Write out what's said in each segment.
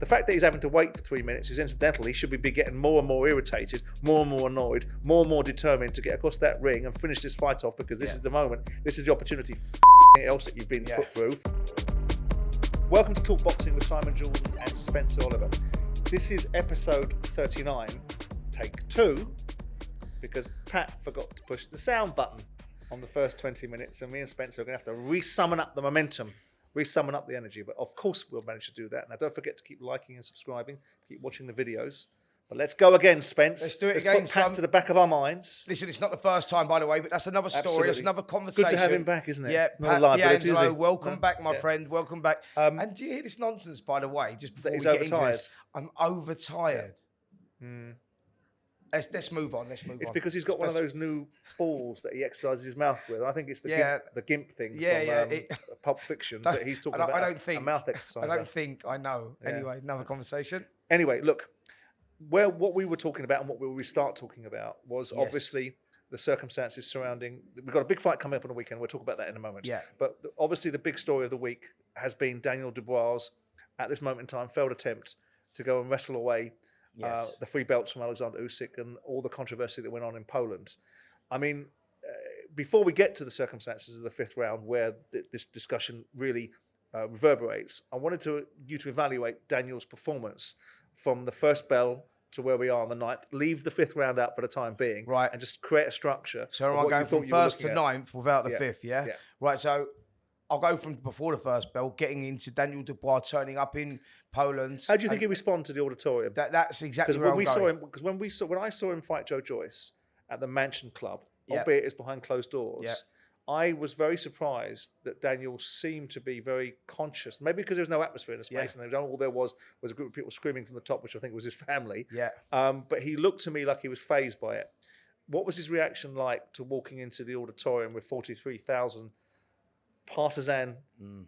The fact that he's having to wait for 3 minutes is incidental. He should be getting more and more irritated, more and more annoyed, more and more determined to get across that ring and finish this fight off, because this is the moment, this is the opportunity else that you've been put through. Welcome to Talk Boxing with Simon Jordan and Spencer Oliver. This is episode 39, take 2, because Pat forgot to push the sound button on the first 20 minutes, and me and Spencer are going to have to re-summon up the momentum, re-summon up the energy. But of course we'll manage to do that. Now don't forget to keep liking and subscribing, keep watching the videos. But let's go again, Spence. Let's do it again. Put Pat to the back of our minds. Listen, it's not the first time, by the way, but that's another story. Absolutely. That's another conversation. Good to have him back, isn't it? Yeah, Not Pat a liability, D'Angelo, is he? welcome back, my friend. Welcome back. And do you hear this nonsense, by the way, just before we get into this? I'm overtired. Let's move on. It's because he's got one of those new balls that he exercises his mouth with. I think it's the gimp thing from Pulp Fiction that he's talking about. A mouth exercise. I don't think I know. Anyway, another conversation. Anyway, look, what we were talking about and what we start talking about was obviously the circumstances surrounding. We've got a big fight coming up on the weekend. We'll talk about that in a moment. Yeah. But obviously the big story of the week has been Daniel Dubois' at this moment in time failed attempt to go and wrestle away the free belts from Alexander Usyk and all the controversy that went on in Poland. I mean, before we get to the circumstances of the fifth round where this discussion really reverberates, I wanted you to evaluate Daniel's performance from the first bell to where we are on the ninth. Leave the fifth round out for the time being, right, and just create a structure. So am I going from first to ninth without the fifth, yeah? Right, so I'll go from before the first bell, getting into Daniel Dubois turning up in Poland. How do you think he responded to the auditorium? That's exactly where I'm going. Because when I saw him fight Joyce at the Mansion Club, albeit it's behind closed doors, I was very surprised that Daniel seemed to be very conscious. Maybe because there was no atmosphere in the space, and all there was a group of people screaming from the top, which I think was his family. Yeah. But he looked to me like he was fazed by it. What was his reaction like to walking into the auditorium with 43,000 partisan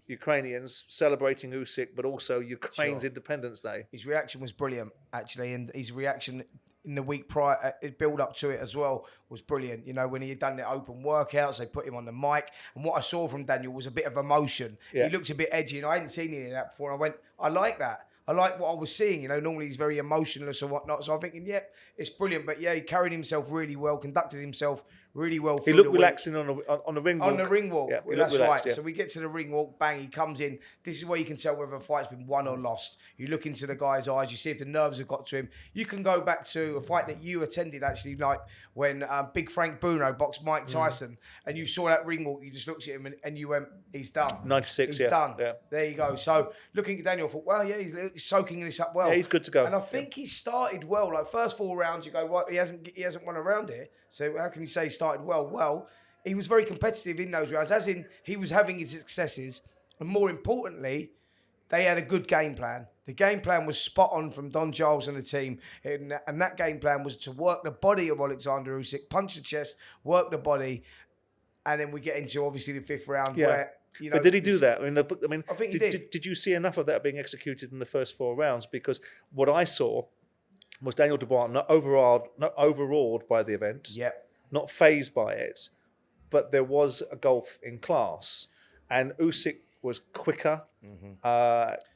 Ukrainians celebrating Usyk, but also Ukraine's Independence Day? His reaction was brilliant, actually, and his reaction in the week prior, build up to it as well, was brilliant. You know, when he had done the open workouts, they put him on the mic, and what I saw from Daniel was a bit of emotion. He looked a bit edgy, and I hadn't seen any of that before. And I went, I like that. I like what I was seeing. You know, normally he's very emotionless and whatnot. So I'm thinking, it's brilliant. But he carried himself really well, conducted himself really well. He looked relaxing on the ring walk. On the ring walk, that's relaxed, right. So we get to the ring walk, bang, he comes in. This is where you can tell whether a fight's been won or lost. You look into the guy's eyes, you see if the nerves have got to him. You can go back to a fight that you attended, actually, like when Big Frank Bruno boxed Mike Tyson, and you saw that ring walk, you just looked at him and you went, he's done. 96, he's done. Yeah. There you go. So looking at Daniel, I thought, well, he's soaking this up well. Yeah, he's good to go. And I think he started well. Like first 4 rounds, you go, what? He hasn't won a round here. So how can you say he started well? Well, he was very competitive in those rounds, as in he was having his successes. And more importantly, they had a good game plan. The game plan was spot on from Don Giles and the team. And that game plan was to work the body of Alexander Usyk, punch the chest, work the body. And then we get into, obviously, the fifth round where, you know... But did he do that? I think he did. Did you see enough of that being executed in the first 4 rounds? Because what I saw was Daniel Dubois not overawed by the event, not fazed by it, but there was a gulf in class. And Usyk was quicker,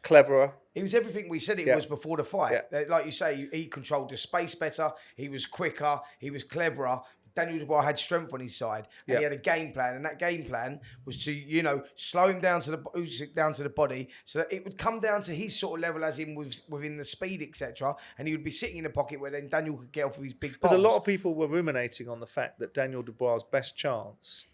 cleverer. He was everything we said he was before the fight. Like you say, he controlled the space better, he was quicker, he was cleverer. Daniel Dubois had strength on his side, and he had a game plan, and that game plan was to, slow him down to the body, so that it would come down to his sort of level, as in within the speed, etc. And he would be sitting in the pocket where then Daniel could get off with his big bombs. But a lot of people were ruminating on the fact that Daniel Dubois' best chance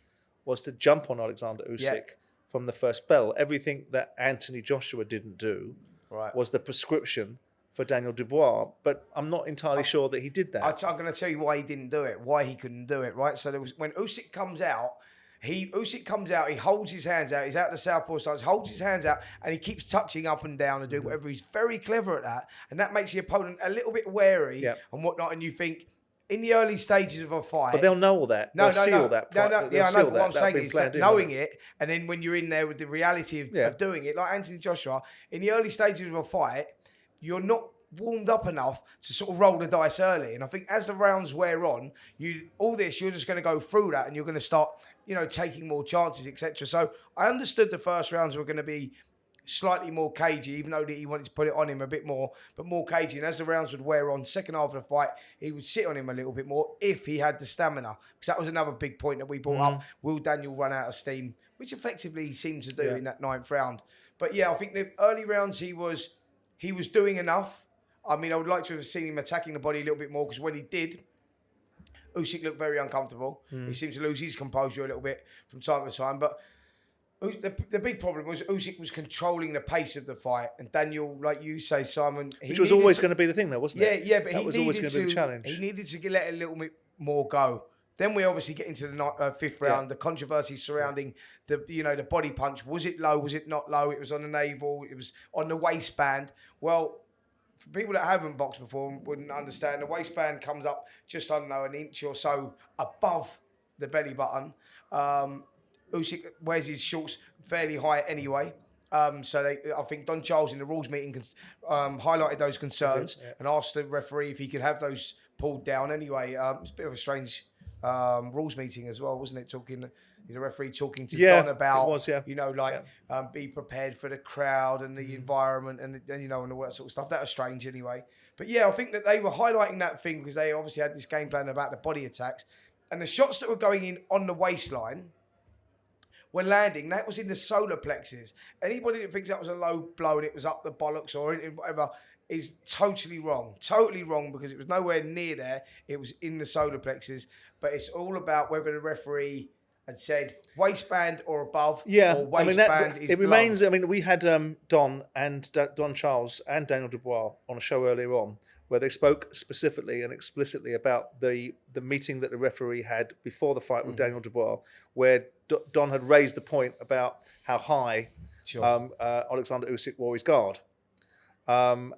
was to jump on Alexander Usyk from the first bell. Everything that Anthony Joshua didn't do was the prescription for Daniel Dubois, but I'm not entirely sure that he did that. I'm going to tell you why he didn't do it, why he couldn't do it, right? So when Usyk comes out, he holds his hands out, he's out the southpaw stance, holds his hands out, and he keeps touching up and down and doing whatever. He's very clever at that, and that makes the opponent a little bit wary and whatnot, and you think, in the early stages of a fight... But they'll know all that. They'll see all that. I know, but what I'm saying is that knowing it, and then when you're in there with the reality of doing it, like Anthony Joshua, in the early stages of a fight, you're not warmed up enough to sort of roll the dice early. And I think as the rounds wear on, you're just going to go through that, and you're going to start, taking more chances, etc. So I understood the first rounds were going to be slightly more cagey, even though he wanted to put it on him a bit more, but more cagey. And as the rounds would wear on, second half of the fight, he would sit on him a little bit more if he had the stamina. Because that was another big point that we brought up. Will Daniel run out of steam? Which effectively he seemed to do in that 9th round. But yeah, I think the early rounds he was doing enough. I mean, I would like to have seen him attacking the body a little bit more, because when he did, Usyk looked very uncomfortable. He seemed to lose his composure a little bit from time to time. But the big problem was Usyk was controlling the pace of the fight, and Daniel, like you say, Simon, which was always going to be the thing, though, wasn't it? Yeah, but that was always going to be the challenge. He needed to let a little bit more go. Then we obviously get into the 5th round, the controversy surrounding the body punch. Was it low? Was it not low? It was on the navel. It was on the waistband. Well, for people that haven't boxed before wouldn't understand, the waistband comes up just under an inch or so above the belly button. Usyk wears his shorts fairly high anyway. So I think Don Charles in the rules meeting highlighted those concerns and asked the referee if he could have those pulled down anyway. It's a bit of a strange rules meeting as well, wasn't it? The referee talking to Don about, be prepared for the crowd and the environment and all that sort of stuff. That was strange anyway. But yeah, I think that they were highlighting that thing because they obviously had this game plan about the body attacks, and the shots that were going in on the waistline were landing. That was in the solar plexus. Anybody that thinks that was a low blow and it was up the bollocks or whatever is totally wrong. Totally wrong, because it was nowhere near there. It was in the solar plexus. But it's all about whether the referee had said waistband or above, or waistband is it low. remains. I mean, we had Don Charles and Daniel Dubois on a show earlier on where they spoke specifically and explicitly about the meeting that the referee had before the fight with Daniel Dubois, where Don had raised the point about how high Alexander Usyk wore his guard. And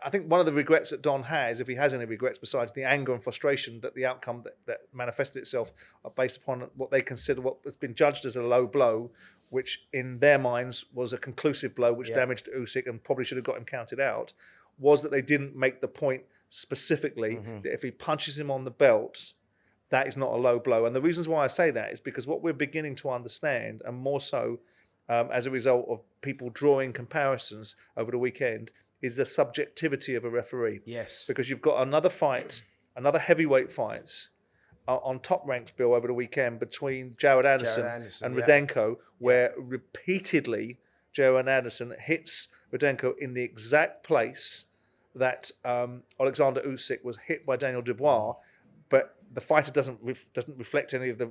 I think one of the regrets that Don has, if he has any regrets besides the anger and frustration that the outcome that manifested itself based upon what they consider what has been judged as a low blow, which in their minds was a conclusive blow which damaged Usyk and probably should have got him counted out, was that they didn't make the point specifically that if he punches him on the belt, that is not a low blow. And the reasons why I say that is because what we're beginning to understand, and more so as a result of people drawing comparisons over the weekend, is the subjectivity of a referee. Yes. Because you've got another fight, another heavyweight fight on Top Ranks, Bill, over the weekend between Jared Anderson and Rudenko, where repeatedly Jared Anderson hits Rudenko in the exact place that Alexander Usyk was hit by Daniel Dubois, but the fighter doesn't reflect any of the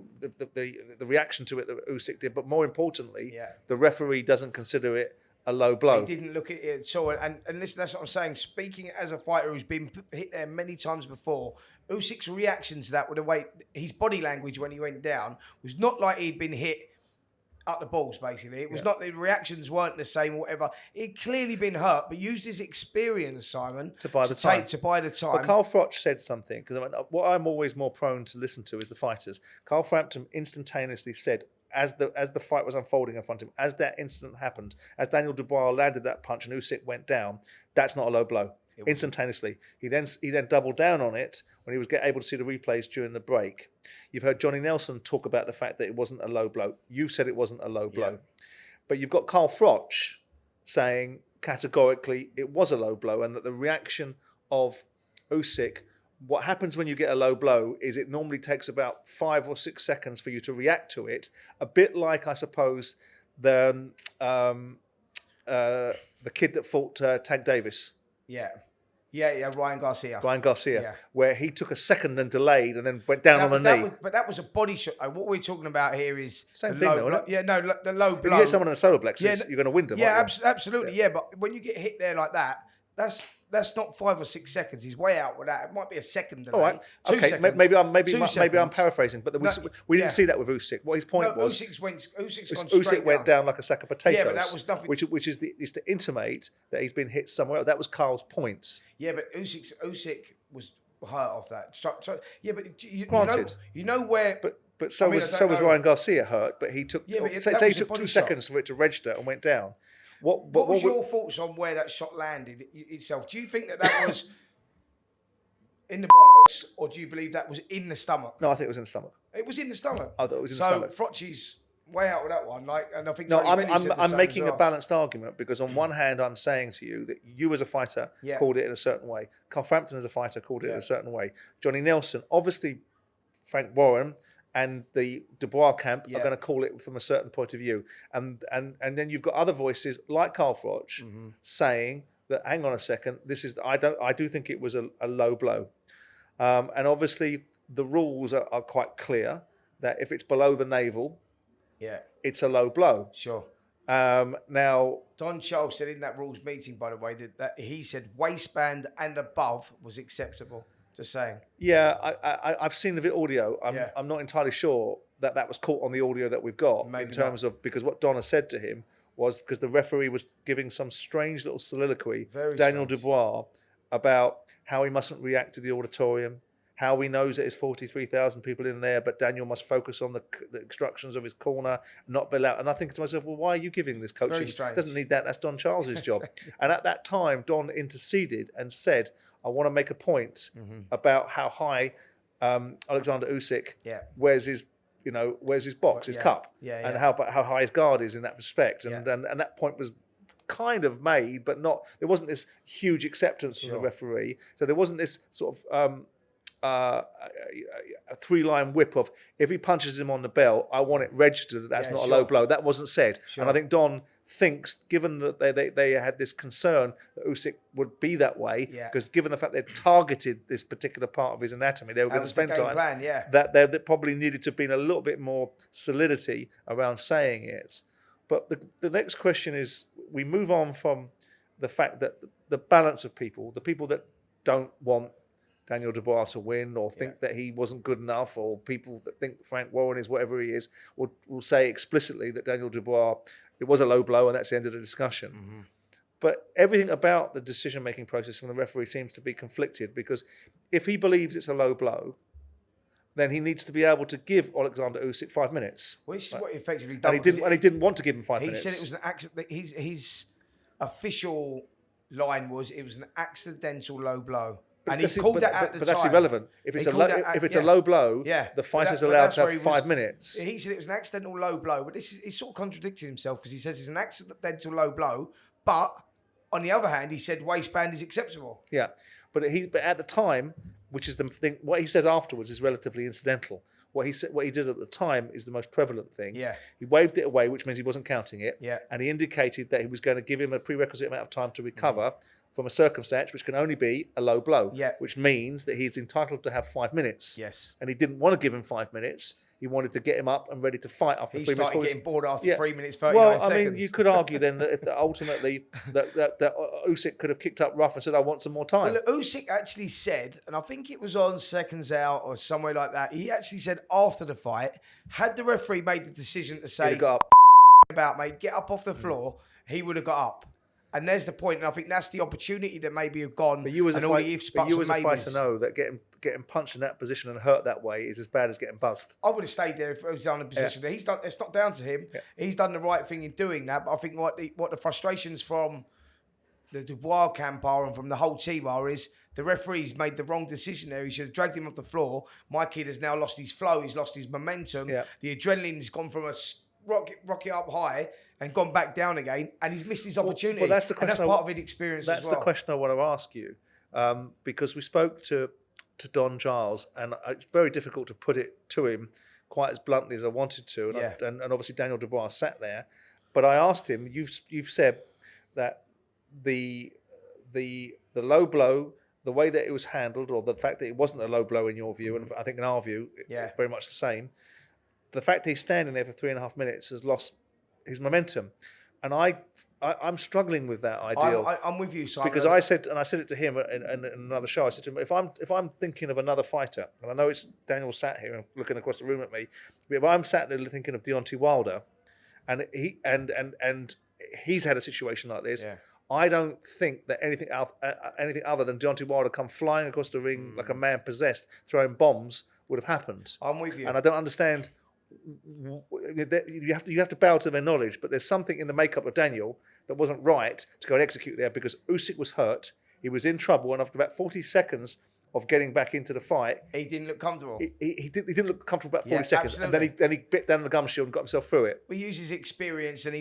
reaction to it that Usyk did. But more importantly, the referee doesn't consider it a low blow. He didn't look at it at all. And listen, that's what I'm saying. Speaking as a fighter who's been hit there many times before, Usyk's reaction to that, with the way his body language when he went down, was not like he'd been hit up the balls, basically. It was not, the reactions weren't the same or whatever. He'd clearly been hurt, but used his experience, Simon, to buy the time. But Carl Froch said something, because what I'm always more prone to listen to is the fighters. Carl Frampton instantaneously said, as the fight was unfolding in front of him, as that incident happened, as Daniel Dubois landed that punch and Usyk went down, that's not a low blow. Instantaneously. He then doubled down on it when he was able to see the replays during the break. You've heard Johnny Nelson talk about the fact that it wasn't a low blow. You said it wasn't a low blow. But you've got Carl Froch saying categorically it was a low blow, and that the reaction of Usyk, what happens when you get a low blow is it normally takes about 5 or 6 seconds for you to react to it. A bit like, I suppose, the kid that fought Tank Davis. Ryan Garcia. Where he took a second and delayed and then went down on the knee. But that was a body shot. What we're talking about here is same thing, though, isn't it? The low blow. If you hit someone in the solar plexus, you're going to win them. Absolutely. Yeah, but when you get hit there like that, that's not 5 or 6 seconds. He's way out with that. It might be a second delay. All right. 2 okay. seconds. Maybe I'm paraphrasing, but we didn't see that with Usyk. What his point was, Usyk went down like a sack of potatoes. Yeah, but that was nothing. Which is to intimate that he's been hit somewhere else. That was Carl's point. Yeah, but Usyk was hurt off that. Yeah, but granted, you know where. But so was Ryan Garcia hurt. But he took. Say he took 2 seconds for it to register and went down. What was your thoughts on where that shot landed itself? Do you think that was in the box, or do you believe that was in the stomach? No, I think it was in the stomach. It was in the stomach. I thought it was in the stomach. So Froch's way out with that one. Like, and I think no, Tony Bellew said the I'm same making as well. a balanced argument because on one hand, I'm saying to you that you as a fighter called it in a certain way. Carl Frampton as a fighter called it in a certain way. Johnny Nelson, obviously, Frank Warren and the Dubois camp are going to call it from a certain point of view, and then you've got other voices like Carl Froch saying that, hang on a second, this is I do think it was a low blow, and obviously the rules are quite clear that if it's below the navel, it's a low blow. Sure. Now, Don Charles said in that rules meeting, by the way, that he said waistband and above was acceptable. Just saying. Yeah, I've seen the audio. I'm not entirely sure that was caught on the audio that we've got. Maybe in terms of, because what Donna said to him was, because the referee was giving some strange little soliloquy, Daniel Dubois, about how he mustn't react to the auditorium, how he knows that there's 43,000 people in there, but Daniel must focus on the instructions of his corner, not be loud. And I think to myself, well, why are you giving this coaching? Doesn't need that. That's Don Charles's job. And at that time, Don interceded and said, I want to make a point about how high Alexander Usyk wears his box, his cup, and how high his guard is in that respect. And that point was kind of made, but not. There wasn't this huge acceptance from the referee. So there wasn't this sort of a three-line whip of, if he punches him on the bell, I want it registered that that's not a low blow. That wasn't said. And I think Don thinks, given that they had this concern that Usyk would be that way, because given the fact they targeted this particular part of his anatomy, they were going to spend time, that they probably needed to have been a little bit more solidity around saying it. But the next question is, we move on from the fact that the balance of people, the people that don't want Daniel Dubois to win, or think that he wasn't good enough, or people that think Frank Warren is whatever he is, will say explicitly that Daniel Dubois, it was a low blow and that's the end of the discussion. But everything about the decision-making process from the referee seems to be conflicted, because if he believes it's a low blow, then he needs to be able to give Alexander Usyk 5 minutes. Well, this is what he effectively done. And he didn't want to give him 5 minutes. He said it was an accident. His official line was, it was an accidental low blow. And he called that at the time. But that's irrelevant. If it's a low blow, the fighter's allowed to have 5 minutes. He said it was an accidental low blow, but he's sort of contradicted himself, because he says it's an accidental low blow, but on the other hand, he said waistband is acceptable. Yeah, but at the time, which is the thing, what he says afterwards is relatively incidental. What he did at the time is the most prevalent thing. Yeah. He waved it away, which means he wasn't counting it. Yeah. And he indicated that he was going to give him a prerequisite amount of time to recover from a circumstance which can only be a low blow. Yeah. Which means that he's entitled to have 5 minutes. Yes. And he didn't want to give him 5 minutes. He wanted to get him up and ready to fight after 3 minutes. He started getting bored after 3 minutes, 39 seconds. Well, I mean, you could argue then that ultimately that Usyk could have kicked up rough and said, I want some more time. Well, Usyk actually said, and I think it was on Seconds Out or somewhere like that, he actually said after the fight, had the referee made the decision to say, got up. About, mate, get up off the floor, he would have got up. And there's the point, and I think that's the opportunity that maybe have gone. But you as a fighter know that getting punched in that position and hurt that way is as bad as getting buzzed. I would have stayed there if I was in a position. He's done. It's not down to him. He's done the right thing in doing that. But I think what the frustrations from the Dubois camp are, and from the whole team are, is the referee's made the wrong decision there. He should have dragged him off the floor. My kid has now lost his flow. He's lost his momentum. Yeah. The adrenaline's gone from a rocket up high and gone back down again, and he's missed his opportunity. Well, that's the question. And that's part of his experience as well. That's the question I want to ask you, because we spoke to Don Charles, and it's very difficult to put it to him quite as bluntly as I wanted to, and obviously Daniel Dubois sat there, but I asked him. You've said that the low blow, the way that it was handled, or the fact that it wasn't a low blow in your view, and I think in our view, very much the same. The fact that he's standing there for 3.5 minutes has lost his momentum, and I'm struggling with that ideal. I'm with you, Simon. Because I said it to him in another show. I said to him, if I'm thinking of another fighter, and I know it's Daniel sat here and looking across the room at me, but if I'm sat there thinking of Deontay Wilder, and he's had a situation like this. Yeah. I don't think that anything other than Deontay Wilder come flying across the ring like a man possessed, throwing bombs, would have happened. I'm with you, and I don't understand. You have to bow to their knowledge, but there's something in the makeup of Daniel that wasn't right to go and execute there, because Usyk was hurt, he was in trouble, and after about 40 seconds of getting back into the fight, he didn't look comfortable. He didn't look comfortable about 40 seconds, absolutely. and then he bit down the gum shield and got himself through it. We use his experience, and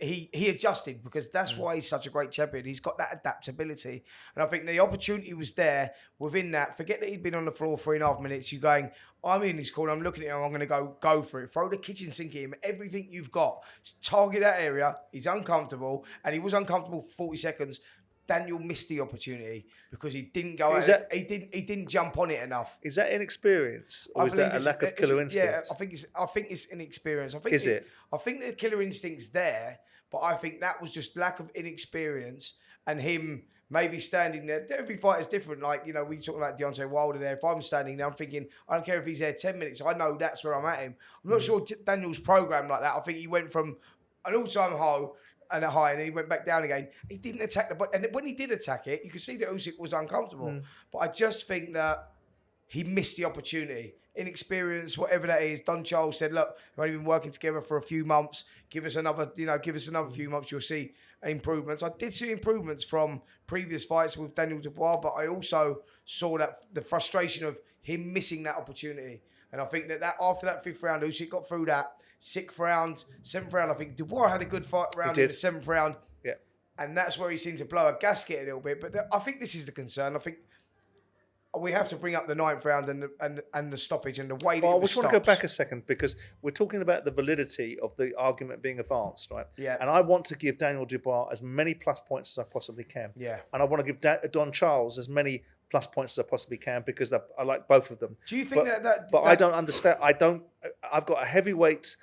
he adjusted, because that's why he's such a great champion. He's got that adaptability, and I think the opportunity was there within that. Forget that he'd been on the floor 3.5 minutes. You going, I'm in his corner, I'm looking at him, I'm going to go for it. Throw the kitchen sink at him, everything you've got. Target that area. He's uncomfortable, and he was uncomfortable for 40 seconds. Daniel missed the opportunity because he didn't go out. He didn't jump on it enough. Is that inexperience, or is that a lack of killer instinct? Yeah, I think it's inexperience. I think the killer instinct's there, but I think that was just lack of inexperience and him maybe standing there. Every fight is different. Like, you know, we talking about Deontay Wilder there. If I'm standing there, I'm thinking, I don't care if he's there 10 minutes. I know that's where I'm at him. I'm not sure Daniel's programmed like that. I think he went from an all-time high, and then he went back down again. He didn't attack the body. And when he did attack it, you could see that Usyk was uncomfortable. But I just think that he missed the opportunity. Inexperience, whatever that is. Don Charles said, look, we've only been working together for a few months. Give us another few months, you'll see improvements. I did see improvements from previous fights with Daniel Dubois, but I also saw that the frustration of him missing that opportunity. And I think that after that 5th round, Usyk got through that. 6th round, 7th round, I think Dubois had a good fight round in the 7th round. Yeah. And that's where he seemed to blow a gasket a little bit. But I think this is the concern. I think we have to bring up the 9th round and the stoppage and the way that it was I just want to go back a second, because we're talking about the validity of the argument being advanced, right? Yeah. And I want to give Daniel Dubois as many plus points as I possibly can. Yeah. And I want to give Don Charles as many plus points as I possibly can, because I like both of them. Do you think But I don't understand. I've got a heavyweight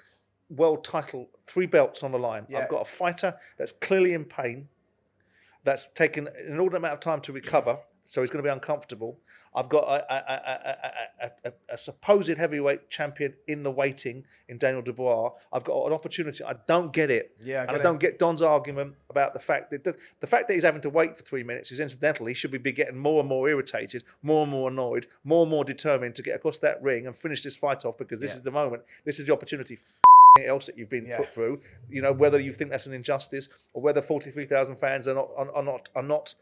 world title, 3 belts on the line. Yeah. I've got a fighter that's clearly in pain, that's taken an inordinate amount of time to recover, so he's going to be uncomfortable. I've got a supposed heavyweight champion in the waiting in Daniel Dubois. I've got an opportunity. I don't get it. Yeah, and I don't get Don's argument about the fact that he's having to wait for 3 minutes is incidental. He should be getting more and more irritated, more and more annoyed, more and more determined to get across that ring and finish this fight off, because this is the moment. This is the opportunity. Else that you've been put through, you know, whether you think that's an injustice or whether 43,000 fans are not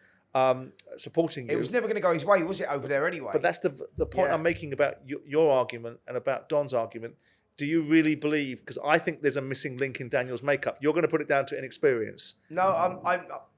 supporting you. It was never going to go his way, was it, over there anyway? But that's the point I'm making about your argument and about Don's argument. Do you really believe? Because I think there's a missing link in Daniel's makeup. You're going to put it down to inexperience. No,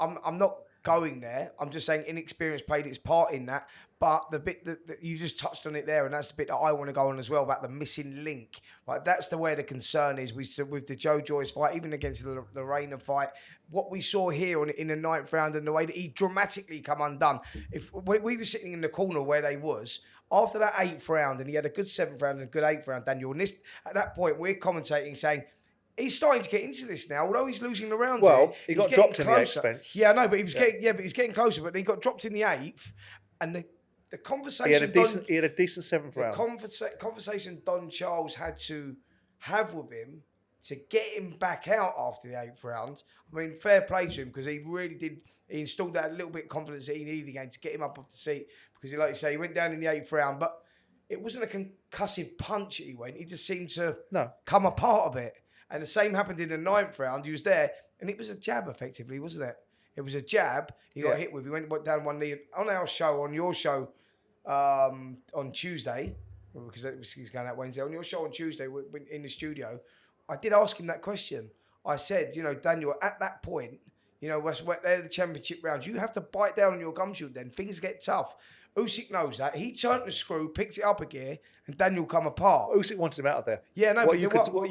I'm not going there. I'm just saying inexperience played its part in that. But the bit that you just touched on it there, and that's the bit that I want to go on as well, about the missing link. Right, that's the way the concern is. With the Joyce fight, even against the Reina fight, what we saw here in the 9th round and the way that he dramatically come undone. If we were sitting in the corner where they was, after that 8th round, and he had a good 7th round and a good 8th round, Daniel, and at that point we're commentating saying, he's starting to get into this now, although he's losing the rounds. Well, he got dropped in the 8th, Spence. Yeah, I know, but he was getting closer. But he got dropped in the 8th, and the conversation. He had a decent 7th round. The conversation Don Charles had to have with him to get him back out after the 8th round. I mean, fair play to him, because he really did. He installed that little bit of confidence that he needed again to get him up off the seat. Because, like you say, he went down in the 8th round, but it wasn't a concussive punch that he went. He just seemed to come apart a bit. And the same happened in the 9th round. He was there, and it was a jab, effectively, wasn't it? It was a jab he got hit with. He went down one knee. On our show, on your show, on Tuesday, because he's going out Wednesday, on your show on Tuesday in the studio, I did ask him that question. I said, you know, Daniel, at that point, you know, they're the championship rounds. You have to bite down on your gum shield then. Things get tough. Usyk knows that. He turned the screw, picked it up a gear, and Daniel come apart. Usyk wanted him out of there. Yeah, no, what you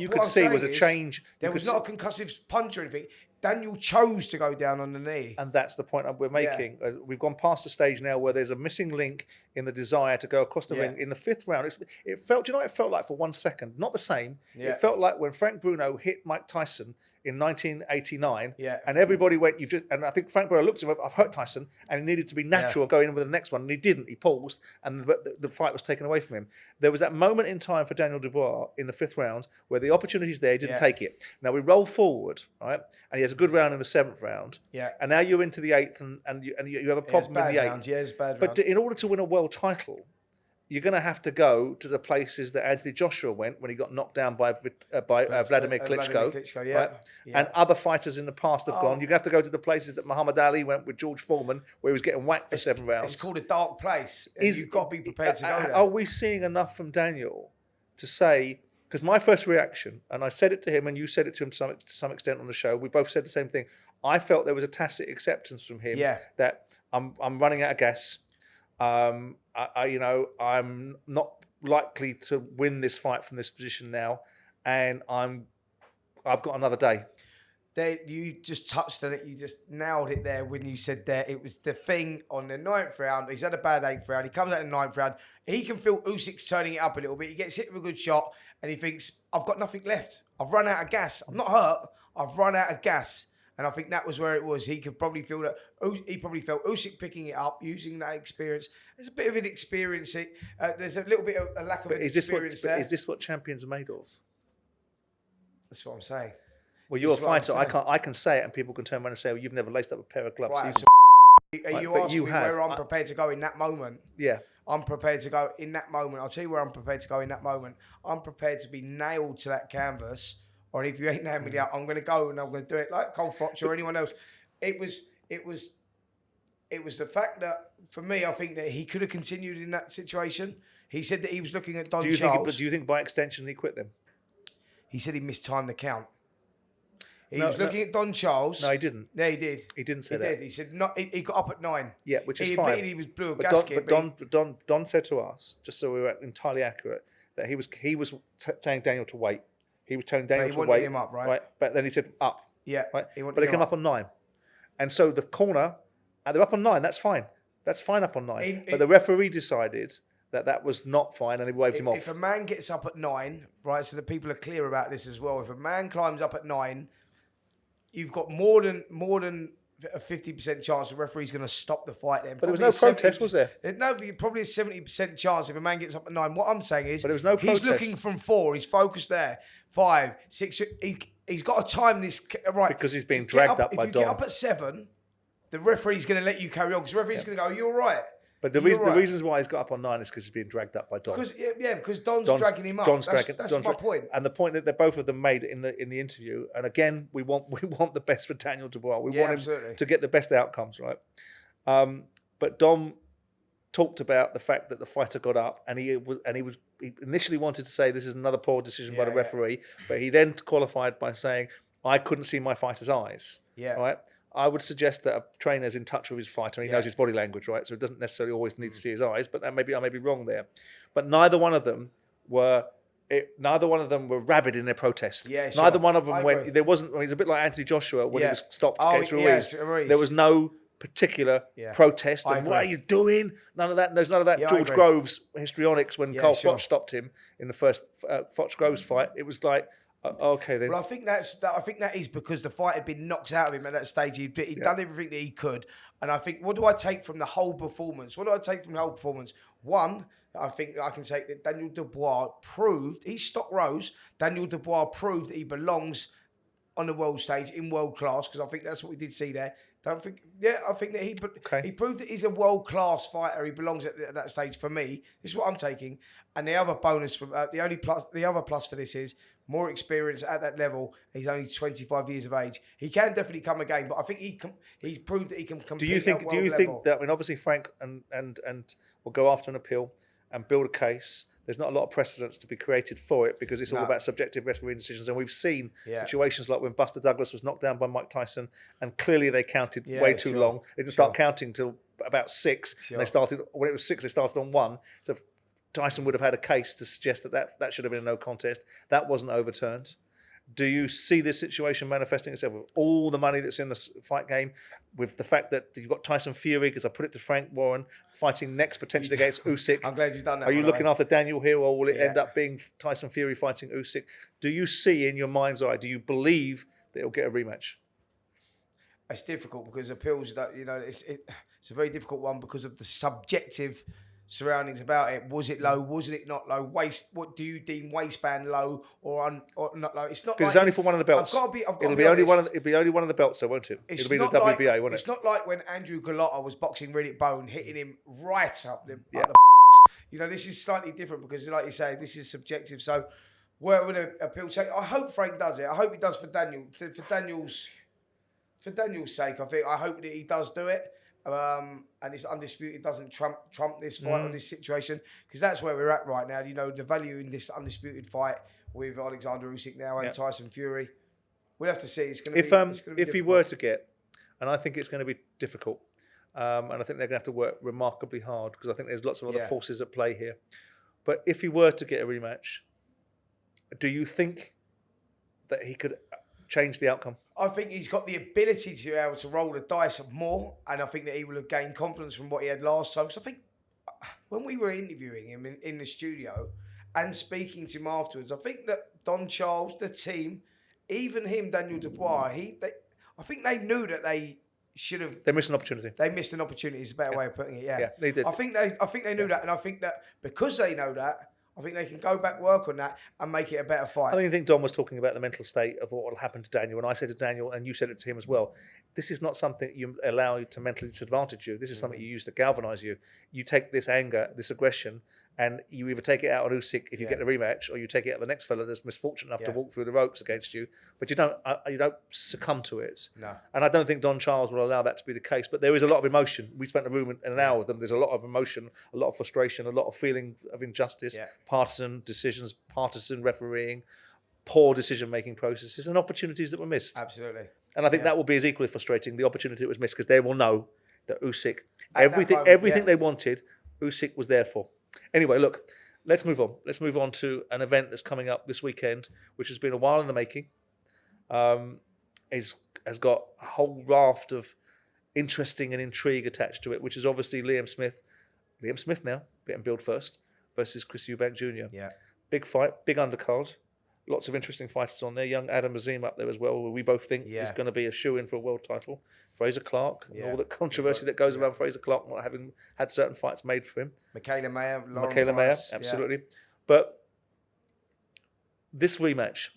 could see was a change. There was not a concussive punch or anything. Daniel chose to go down on the knee. And that's the point we're making. Yeah. We've gone past the stage now where there's a missing link in the desire to go across the ring. In the 5th round, it felt, do you know what it felt like for 1 second? Not the same. Yeah. It felt like when Frank Bruno hit Mike Tyson in 1989, and everybody went, and I think Frank Bruno looked at him, I've hurt Tyson, and he needed to be natural going in with the next one, and he didn't. He paused, and the fight was taken away from him. There was that moment in time for Daniel Dubois in the 5th round where the opportunity's there, he didn't take it. Now we roll forward, right, and he has a good round in the 7th round, and now you're into the 8th, and you have a problem in the 8th. Round. Yeah, it's bad but in order to win a world title, you're going to have to go to the places that Anthony Joshua went when he got knocked down by Vladimir Klitschko, right? And other fighters in the past have gone. You're going to have to go to the places that Muhammad Ali went with George Foreman, where he was getting whacked for 7 rounds. It's called a dark place. You've got to be prepared to go there. Are we seeing enough from Daniel to say, because my first reaction, and I said it to him and you said it to him to some extent on the show, we both said the same thing. I felt there was a tacit acceptance from him that I'm running out of gas. I'm not likely to win this fight from this position now, and I've got another day. You just touched on it. You just nailed it there when you said there. It was the thing on the 9th round. He's had a bad 8th round. He comes out in the 9th round. He can feel Usyk's turning it up a little bit. He gets hit with a good shot, and he thinks, I've got nothing left. I've run out of gas. I'm not hurt. I've run out of gas. And I think that was where it was. He could probably feel that. He probably felt Usyk picking it up, using that experience. There's a bit of an experience. There's a little bit of a lack of experience there. Is this what champions are made of? That's what I'm saying. Well, you're a fighter. I can say it, and people can turn around and say, "Well, you've never laced up a pair of gloves." Right. Are you asking me where I'm prepared to go in that moment? Yeah. I'm prepared to go in that moment. I'll tell you where I'm prepared to go in that moment. I'm prepared to be nailed to that canvas. Or if you ain't nailed me out, I'm going to go and I'm going to do it like Cole Fox or anyone else. It was the fact that, for me, I think that he could have continued in that situation. He said that he was looking at Don Charles. Do you think by extension he quit them? He said he mistimed the count. He was looking at Don Charles. No, he didn't. Yeah, he did. He didn't say that. He did. He said he got up at 9. Yeah, which is he fine. He was blew a gasket. Don said to us, just so we were entirely accurate, that he was telling Daniel to wait. He was telling Daniel to wait. Him up, right? But then he said up. Yeah. Right? But they came up on 9. And so the corner, they're up on 9. That's fine. That's fine up on 9. But the referee decided that was not fine, and he waved him off. If a man gets up at 9, right, so the people are clear about this as well. If a man climbs up at 9, you've got more than a 50% chance the referee's going to stop the fight then. But there was no protest, was there? No, probably a 70% chance if a man gets up at 9. What I'm saying is, but there was no protest. He's looking from 4. He's focused there. 5, 6. He's got to time this right because he's being dragged up by Dom. If you get up at 7, the referee's going to let you carry on because the referee's going to go, "You're all right." But the reasons why he's got up on 9 is because he's being dragged up by Dom. Because Don's dragging him up. That's my point. And the point that both of them made in the interview, and again, we want the best for Daniel Dubois. We want him to get the best outcomes, right? But Dom talked about the fact that the fighter got up, and he initially wanted to say this is another poor decision by the referee, but he then qualified by saying, "I couldn't see my fighter's eyes." Yeah. Right. I would suggest that a trainer's in touch with his fighter. He knows his body language, right? So it doesn't necessarily always need to see his eyes. But I may be wrong there. But neither one of them were rabid in their protest. Yeah, sure. Neither one of them went. There wasn't. I mean, it's a bit like Anthony Joshua when he was stopped against Ruiz. There was no particular protest. And what are you doing? None of that. There's none of that. George Groves histrionics when Cole Foch stopped him in the first Foch Groves fight. It was like. Okay then. Well, I think that is because the fight had been knocked out of him at that stage. He'd done everything that he could, and I think what do I take from the whole performance? One, I think I can say that Daniel Dubois proved he stock rose. Daniel Dubois proved that he belongs on the world stage in world class because I think that's what we did see there. I think that he proved that he's a world class fighter. He belongs at that stage for me. This is what I'm taking. And the other bonus from the other plus for this is more experience at that level. He's only 25 years of age. He can definitely come again, but I think he's proved that he can compete. Do you think that? I mean, obviously Frank and will go after an appeal and build a case. There's not a lot of precedents to be created for it because it's all about subjective refereeing decisions. And we've seen situations like when Buster Douglas was knocked down by Mike Tyson, and clearly they counted way too long. They didn't start counting till about 6. And they started when it was 6. They started on 1. So Tyson would have had a case to suggest that should have been a no contest. That wasn't overturned. Do you see this situation manifesting itself with all the money that's in the fight game, with the fact that you've got Tyson Fury, because I put it to Frank Warren, fighting next potentially against Usyk? I'm glad you've done that. Are you looking after Daniel here, or will it end up being Tyson Fury fighting Usyk? Do you see in your mind's eye, do you believe that it'll get a rematch? It's difficult because appeals, it's a very difficult one because of the subjective surroundings about it. Was it low? Wasn't it not low? What do you deem waistband low or not low? It's not because it's only for one of the belts. It'll be only one of the belts, so won't it? It'll be the WBA, won't it? It's not like when Andrew Gallotta was boxing Riddick Bone, hitting him right up the You know, this is slightly different because, like you say, this is subjective. So where would an appeal take? I hope Frank does it. I hope he does for Daniel. For Daniel's sake, I hope that he does do it. And this undisputed doesn't trump this fight or this situation, because that's where we're at right now. You know, the value in this undisputed fight with Alexander Usyk now and Tyson Fury. We'll have to see. It's going to be. If he were to get, and I think it's going to be difficult, and I think they're going to have to work remarkably hard, because I think there's lots of other forces at play here. But if he were to get a rematch, do you think that he could change the outcome? I think he's got the ability to be able to roll the dice more, and I think that he will have gained confidence from what he had last time. So I think when we were interviewing him in the studio and speaking to him afterwards, I think that Don Charles, the team, even him, Daniel Dubois, I think they knew that they should have. They missed an opportunity. They missed an opportunity. Is a better way of putting it. Yeah, they did. I think they knew that, and I think that because they know that, I think they can go back, work on that, and make it a better fight. I think Don was talking about the mental state of what will happen to Daniel, and I said to Daniel, and you said it to him as well, this is not something you allow to mentally disadvantage you. This is something you use to galvanise you. You take this anger, this aggression, and you either take it out on Usyk if you get the rematch, or you take it out on the next fella that's misfortunate enough to walk through the ropes against you. But you don't succumb to it. No. And I don't think Don Charles will allow that to be the case. But there is a lot of emotion. We spent a room in an hour with them. There's a lot of emotion, a lot of frustration, a lot of feeling of injustice, partisan decisions, partisan refereeing, poor decision-making processes, and opportunities that were missed. Absolutely. And I think that will be as equally frustrating, the opportunity that was missed, because they will know that Usyk, everything they wanted, Usyk was there for. Anyway, look, let's move on. Let's move on to an event that's coming up this weekend, which has been a while in the making. Has got a whole raft of interesting and intrigue attached to it, which is obviously Liam Smith now, getting billed first, versus Chris Eubank Jr. Yeah. Big fight, big undercard. Lots of interesting fighters on there. Young Adam Azim up there as well, who we both think is going to be a shoe-in for a world title. Fraser Clark, and all the controversy that goes around Fraser Clark not having had certain fights made for him. Michaela Mayer, absolutely. But this rematch,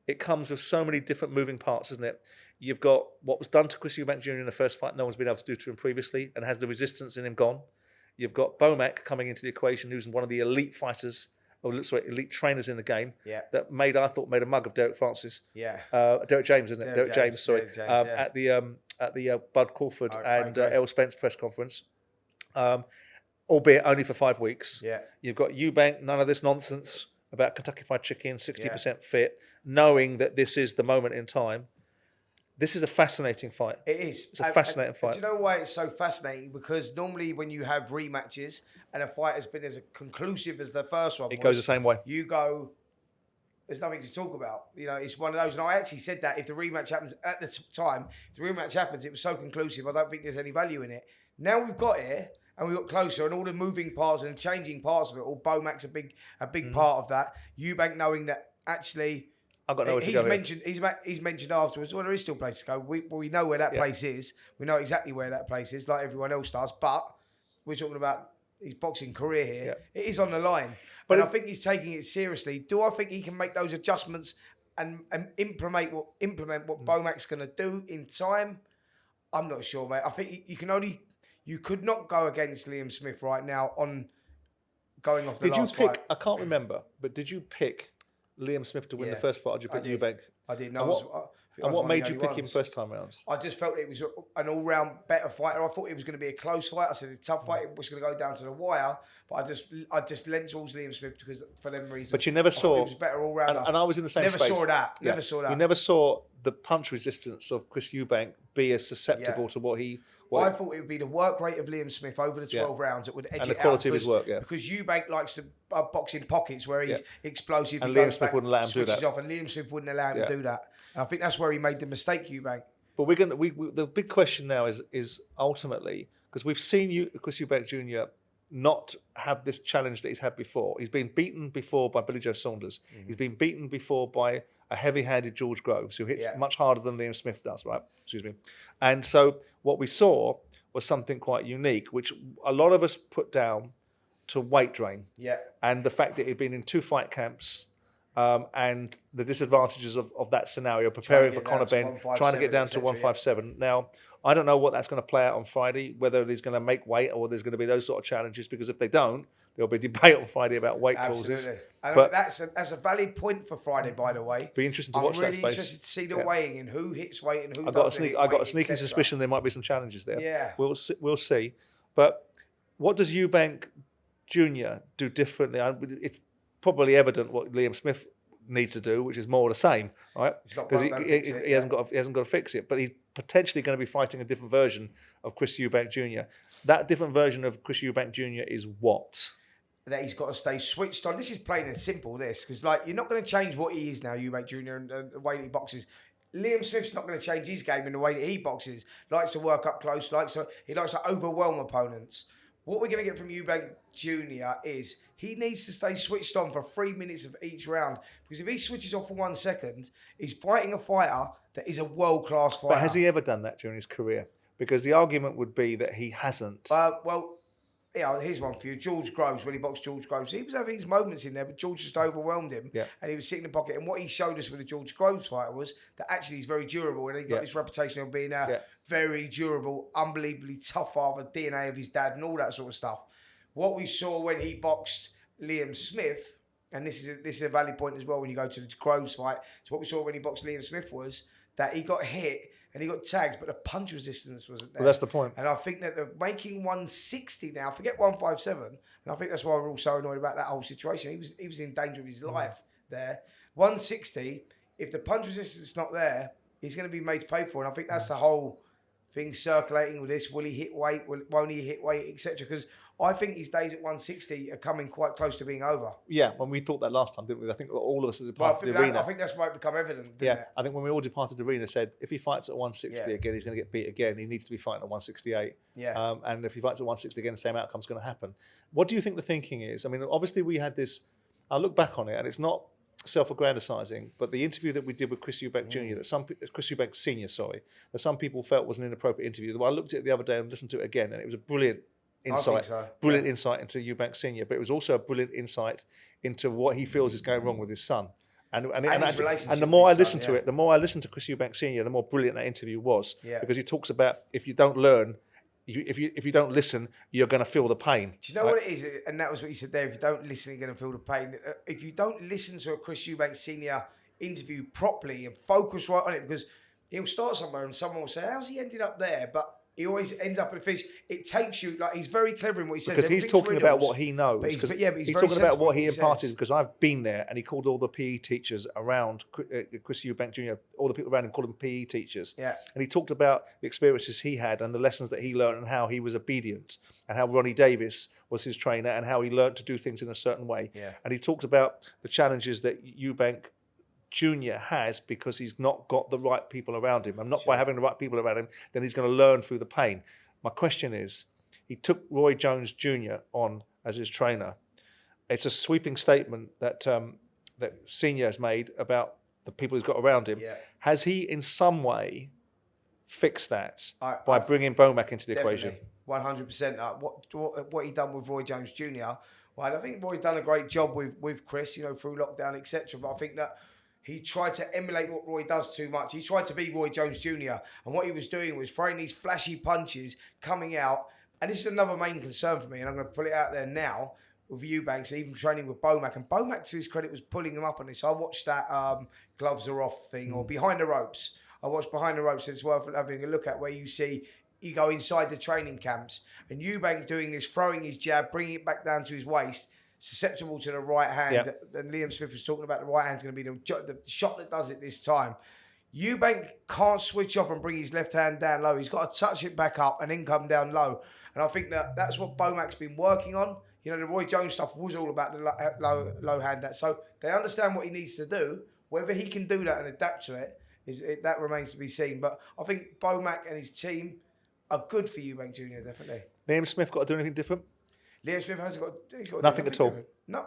it comes with so many different moving parts, isn't it? You've got what was done to Chris Eubank Jr. in the first fight, no one's been able to do to him previously, and has the resistance in him gone. You've got Bomac coming into the equation, who's one of the elite fighters, elite trainers in the game, that I thought made a mug of Derek Francis. Derek James, isn't it? Derek James, at the Bud Crawford and Errol Spence press conference, albeit only for 5 weeks. You've got Eubank, none of this nonsense about Kentucky Fried Chicken, 60% fit, knowing that this is the moment in time. This is a fascinating fight. It is. It's a fascinating fight. Do you know why it's so fascinating? Because normally when you have rematches and a fight has been as conclusive as the first one, it goes the same way. You go, there's nothing to talk about. You know, it's one of those. And I actually said that if the rematch happens at the time, if the rematch happens, it was so conclusive, I don't think there's any value in it. Now we've got here and we got closer, and all the moving parts and changing parts of it. All Bomac's a big part of that. Eubank knowing that actually. I've got nowhere to go. He's mentioned afterwards, well, there is still a place to go. We know where that place is. We know exactly where that place is, like everyone else does. But we're talking about his boxing career here. It is on the line. But I think he's taking it seriously. Do I think he can make those adjustments and implement what Bomac's going to do in time? I'm not sure, mate. I think you could not go against Liam Smith right now on going off the last fight. I can't remember, but did you pick Liam Smith to win the first fight, or did you pick Eubank? I did. And what made you pick him first time round? I just felt it was an all-round better fighter. I thought it was going to be a close fight. I said a tough fight. It was going to go down to the wire. But I just leant towards Liam Smith because for them reasons. But you never saw. It was better all-round. And I was in the same space. Never saw that. Never saw that. You never saw the punch resistance of Chris Eubank be as susceptible to what he. I thought it would be the work rate of Liam Smith over the 12 rounds that would edge it out. And the quality of his work, Because Eubank likes to box in pockets where he's explosive. And Liam Smith wouldn't allow him to do that. And Liam Smith wouldn't allow him to do that. And I think that's where he made the mistake, Eubank. But the big question now is ultimately, because we've seen Chris Eubank Jr. not have this challenge that he's had before. He's been beaten before by Billy Joe Saunders. He's been beaten before by a heavy-handed George Groves, who hits much harder than Liam Smith does, right? Excuse me. And so what we saw was something quite unique, which a lot of us put down to weight drain. And the fact that he'd been in 2 fight camps, and the disadvantages of that scenario, preparing for Conor Benn, trying to get down to 157. Now, I don't know what that's going to play out on Friday, whether he's going to make weight or there's going to be those sort of challenges, because if they don't, There'll be debate on Friday about weight clauses. And but that's a valid point for Friday, by the way. Be interesting to watch that space. I'm really interested to see the weighing and who hits weight and who I doesn't. got a sneaking suspicion there might be some challenges there. Yeah, we'll see. But what does Eubank Jr. do differently? It's probably evident what Liam Smith needs to do, which is more of the same, right? Because he hasn't got to fix it, but he's potentially going to be fighting a different version of Chris Eubank Jr. That different version of Chris Eubank Jr. is what? That he's got to stay switched on. This is plain and simple, because like you're not going to change what he is now, Eubank Jr. and the way that he boxes. Liam Smith's not going to change his game in the way that he boxes. Likes to work up close, he likes to overwhelm opponents. What we're going to get from Eubank Jr. is he needs to stay switched on for 3 minutes of each round. Because if he switches off for 1 second, he's fighting a fighter that is a world-class fighter. But has he ever done that during his career? Because the argument would be that he hasn't. Well, here's one for you. George Groves, when he boxed George Groves, he was having his moments in there, but George just overwhelmed him. Yeah. And he was sitting in the pocket. And what he showed us with the George Groves fighter was that actually he's very durable. And he got this reputation of being a very durable, unbelievably tough father, DNA of his dad and all that sort of stuff. What we saw when he boxed Liam Smith, and this is a valid point as well when you go to the Groves fight, so what we saw when he boxed Liam Smith was that he got hit and he got tagged, but the punch resistance wasn't there. Well, that's the point. And I think that they're making 160 now, forget 157, and I think that's why we're all so annoyed about that whole situation. He was in danger of his life there. 160, if the punch resistance is not there, he's going to be made to pay for it. And I think that's the whole thing circulating with this. Will he hit weight? Won't he hit weight, etc.? Because I think his days at 160 are coming quite close to being over. Yeah, when we thought that last time, didn't we? I think all of us departed the arena. I think that's why it become evident. Yeah, I think when we all departed the arena, said if he fights at 160 again, he's going to get beat again. He needs to be fighting at 168. Yeah. And if he fights at 160 again, the same outcome's going to happen. What do you think the thinking is? I mean, obviously we had this. I look back on it, and it's not self-aggrandizing, but the interview that we did with Chris Eubank Jr. Chris Eubank Sr. that some people felt was an inappropriate interview. I looked at it the other day and listened to it again, and it was a brilliant insight, insight into Eubank Sr. But it was also a brilliant insight into what he feels is going wrong with his son. And the more I listened to it, the more I listened to Chris Eubank Sr., the more brilliant that interview was. Yeah. Because he talks about if you don't learn, if you don't listen, you're going to feel the pain. Do you know what it is? And that was what he said there. If you don't listen, you're going to feel the pain. If you don't listen to a Chris Eubank Sr. interview properly and focus right on it, because he'll start somewhere and someone will say, how's he ended up there? But he always ends up at the finish. It takes you, like, he's very clever in what he says. Because he's talking about what he knows. But he's talking about what he imparted, because I've been there, and he called all the PE teachers around Chris Eubank Jr., all the people around him called him PE teachers. Yeah. And he talked about the experiences he had and the lessons that he learned and how he was obedient and how Ronnie Davis was his trainer and how he learned to do things in a certain way. Yeah. And he talked about the challenges that Eubank Jr. has because he's not got the right people around him. And not by having the right people around him, then he's going to learn through the pain. My question is, he took Roy Jones Jr. on as his trainer. It's a sweeping statement that that Senior has made about the people he's got around him. Yeah. Has he in some way fixed that by bringing Bomac into the equation? 100%. What he done with Roy Jones Jr., well, I think Roy's done a great job with Chris, through lockdown, etc. But I think that he tried to emulate what Roy does too much. He tried to be Roy Jones Jr. And what he was doing was throwing these flashy punches, coming out. And this is another main concern for me, and I'm going to put it out there now with Eubanks, even training with Bomac. And Bomac, to his credit, was pulling him up on this. I watched that gloves are off thing, or behind the ropes. I watched behind the ropes. It's worth having a look at, where you see you go inside the training camps, and Eubank doing this, throwing his jab, bringing it back down to his waist, susceptible to the right hand. Yeah. And Liam Smith was talking about the right hand's going to be the shot that does it this time. Eubank can't switch off and bring his left hand down low. He's got to touch it back up and then come down low. And I think that's what Bomac's been working on. The Roy Jones stuff was all about the low hand. So they understand what he needs to do. Whether he can do that and adapt to it, that remains to be seen. But I think Bomac and his team are good for Eubank Jr., definitely. Liam Smith got to do anything different? Liam Smith hasn't got nothing at all. No.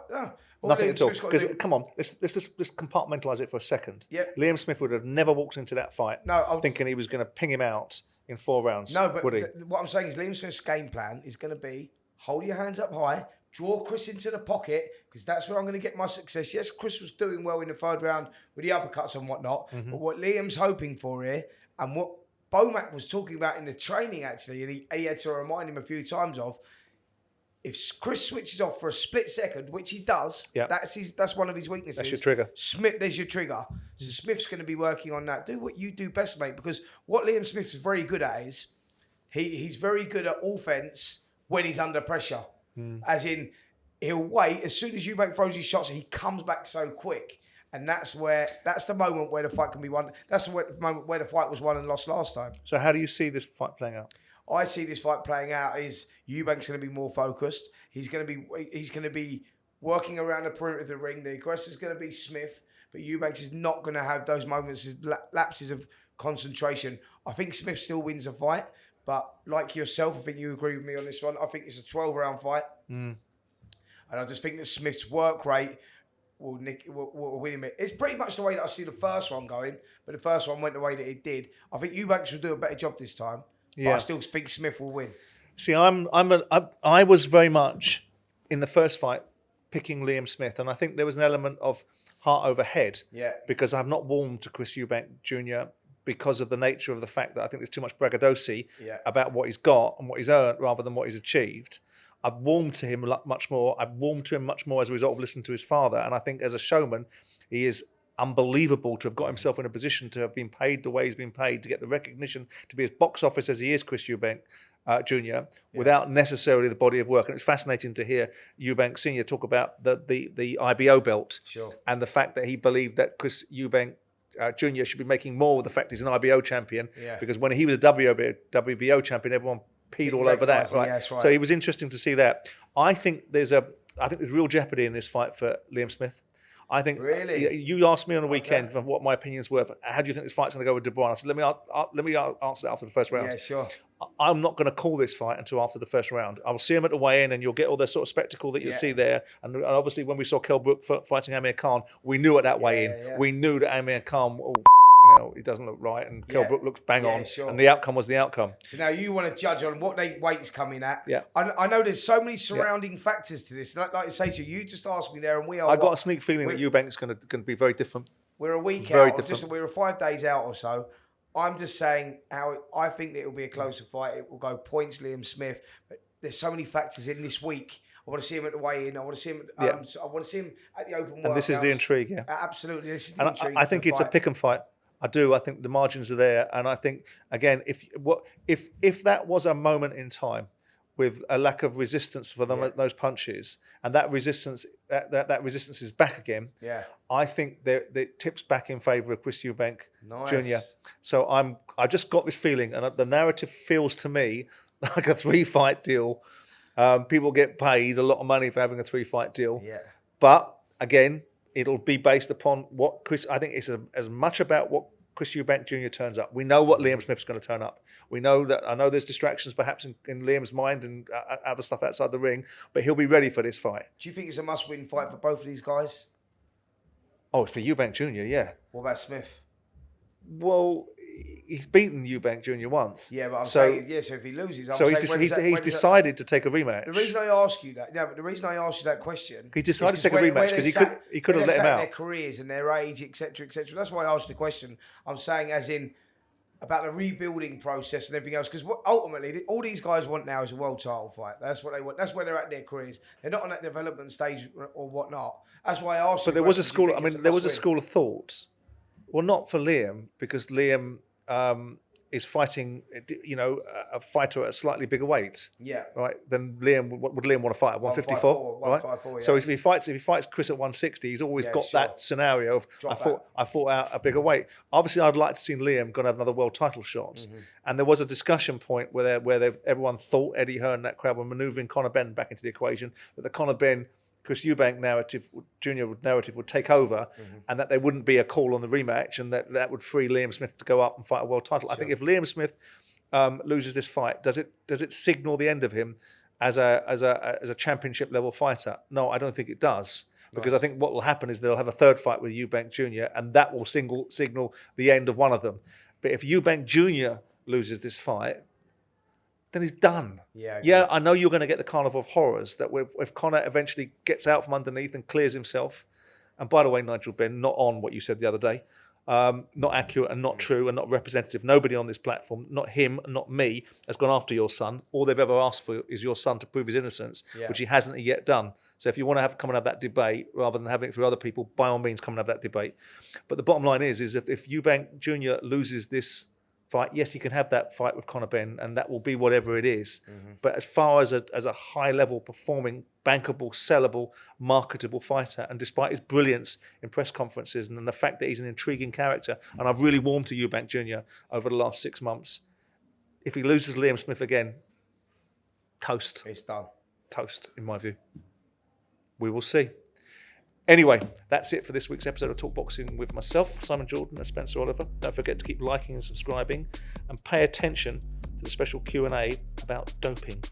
Nothing at all. Because come on, let's just compartmentalise it for a second. Yeah. Liam Smith would have never walked into that fight thinking he was going to ping him out in 4 rounds. No, but would he? What I'm saying is Liam Smith's game plan is going to be hold your hands up high, draw Chris into the pocket, because that's where I'm going to get my success. Yes, Chris was doing well in the 3rd round with the uppercuts and whatnot, but what Liam's hoping for here, and what Bomac was talking about in the training actually, and he had to remind him a few times of, if Chris switches off for a split second, which he does, that's one of his weaknesses. That's your trigger. Smith, there's your trigger. So Smith's going to be working on that. Do what you do best, mate, because what Liam Smith is very good at is he's very good at offense when he's under pressure. As in, he'll wait. As soon as Eubank throws his shots, he comes back so quick. And that's the moment where the fight can be won. That's the moment where the fight was won and lost last time. So how do you see this fight playing out? I see this fight playing out is Eubank's going to be more focused. He's going to be working around the perimeter of the ring. The aggressor's going to be Smith, but Eubanks is not going to have those moments, lapses of concentration. I think Smith still wins the fight, but like yourself, I think you agree with me on this one. I think it's a 12-round fight, and I just think that Smith's work rate will win him it. It's pretty much the way that I see the first one going, but the first one went the way that it did. I think Eubanks will do a better job this time. Yeah. But I still think Smith will win. See, I was very much in the first fight picking Liam Smith, and I think there was an element of heart over head. Yeah. Because I've not warmed to Chris Eubank Jr. because of the nature of the fact that I think there's too much braggadocio about what he's got and what he's earned rather than what he's achieved. I've warmed to him much more. I've warmed to him much more as a result of listening to his father, and I think as a showman, he is unbelievable to have got himself in a position to have been paid the way he's been paid, to get the recognition, to be as box office as he is, Chris Eubank Jr., without necessarily the body of work. And it's fascinating to hear Eubank Sr. talk about the IBO belt and the fact that he believed that Chris Eubank Jr. should be making more with the fact he's an IBO champion, because when he was a WBO champion, everyone peed all over that. Right? Yes, right. So it was interesting to see that. I think there's real jeopardy in this fight for Liam Smith. I think you asked me on the weekend what my opinions were. How do you think this fight's going to go with Dubois? I said, let me answer that after the first round. Yeah, sure. I'm not going to call this fight until after the first round. I will see him at the weigh-in, and you'll get all the sort of spectacle that you'll see there. And obviously, when we saw Kell Brook fighting Amir Khan, we knew at that weigh-in, we knew that Amir Khan, he doesn't look right, and Kell Brook looks bang on, and the outcome was the outcome. So now you want to judge on what they weight's coming at. Yeah. I know there's so many surrounding factors to this. Like I say to you, you just asked me there, and we are. I got a sneak feeling that Eubank's going to be very different. We're a week out. We're 5 days out or so. I'm just saying how I think that it will be a closer fight. It will go points, Liam Smith. But there's so many factors in this week. I want to see him at the weigh-in. I want to see him. I want to see him at the open. And this is the intrigue, Absolutely, this is the intrigue. I think it's a pick and fight. I do. I think the margins are there, and I think again, if that was a moment in time with a lack of resistance for them those punches, and that resistance is back again. Yeah, I think the tips back in favour of Chris Eubank Jr. So I just got this feeling, and the narrative feels to me like a 3-fight deal. People get paid a lot of money for having a 3-fight deal. Yeah, but again, it'll be based upon what Chris. I think it's as much about what Chris Eubank Jr. turns up. We know what Liam Smith's going to turn up. We know that. I know there's distractions perhaps in Liam's mind and other stuff outside the ring, but he'll be ready for this fight. Do you think it's a must-win fight for both of these guys? Oh, for Eubank Jr., yeah. What about Smith? Well, he's beaten Eubank Jr. once. Yeah, but I'm saying, so if he loses, he's decided to take a rematch. The reason I ask you that, but the reason I asked you that question, he decided to take a rematch because he could have let him out. Their careers and their age, etc., etc. That's why I asked the question. I'm saying, as in, about the rebuilding process and everything else, because ultimately all these guys want now is a world title fight. That's what they want. That's where they're at in their careers. They're not on that development stage or whatnot. That's why I asked. But there was a school. I mean, there was a school of thought. Well, not for Liam, because Liam is fighting, a fighter at a slightly bigger weight. Yeah. Right. Then Liam, what would Liam want to fight at 154? 154, right. So if he fights Chris at 160, he's always got that scenario of I fought out a bigger weight. Obviously, I'd like to see Liam going to have another world title shot. Mm-hmm. And there was a discussion point where everyone thought Eddie Hearn and that crowd were manoeuvring Conor Benn back into the equation, that the Conor Benn Chris Eubank Jr. narrative would take over, and that there wouldn't be a call on the rematch, and that would free Liam Smith to go up and fight a world title. Sure. I think if Liam Smith loses this fight, does it signal the end of him as a championship level fighter? No, I don't think it does, because I think what will happen is they'll have a third fight with Eubank Jr., and that will signal the end of one of them. But if Eubank Jr. loses this fight, then he's done. Yeah, I know you're going to get the Carnival of Horrors, that if Conor eventually gets out from underneath and clears himself, and by the way, Nigel Benn, not on what you said the other day, not accurate and not true and not representative. Nobody on this platform, not him, not me, has gone after your son. All they've ever asked for is your son to prove his innocence, which he hasn't yet done. So if you want to come and have that debate rather than having it for other people, by all means, come and have that debate. But the bottom line is if Eubank Jr. loses this fight, yes, he can have that fight with Conor Benn, and that will be whatever it is. But as far as a high-level performing, bankable, sellable, marketable fighter, and despite his brilliance in press conferences and the fact that he's an intriguing character, and I've really warmed to Eubank Jr. over the last 6 months, if he loses Liam Smith again, toast. It's done. Toast, in my view. We will see. Anyway, that's it for this week's episode of Talk Boxing with myself, Simon Jordan and Spencer Oliver. Don't forget to keep liking and subscribing, and pay attention to the special Q&A about doping.